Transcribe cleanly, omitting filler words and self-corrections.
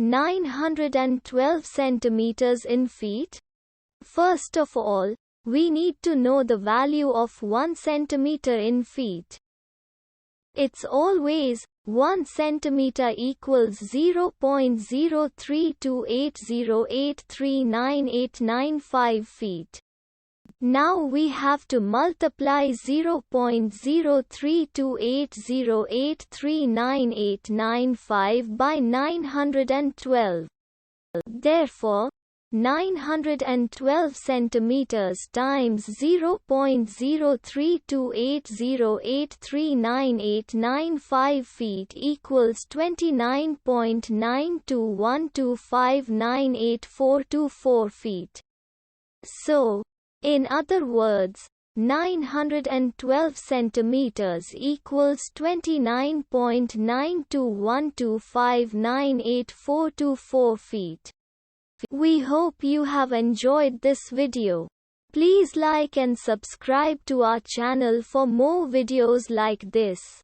912 centimeters in feet? First of all, we need to know the value of 1 centimeter in feet. It's always 1 centimeter equals 0.03280839895 feet. Now we have to multiply 0.03280839895 by 912. Therefore, 912 centimeters times 0.03280839895 feet equals 29.9212598424 feet. So, in other words, 912 centimeters equals 29.9212598424 feet. We hope you have enjoyed this video. Please like and subscribe to our channel for more videos like this.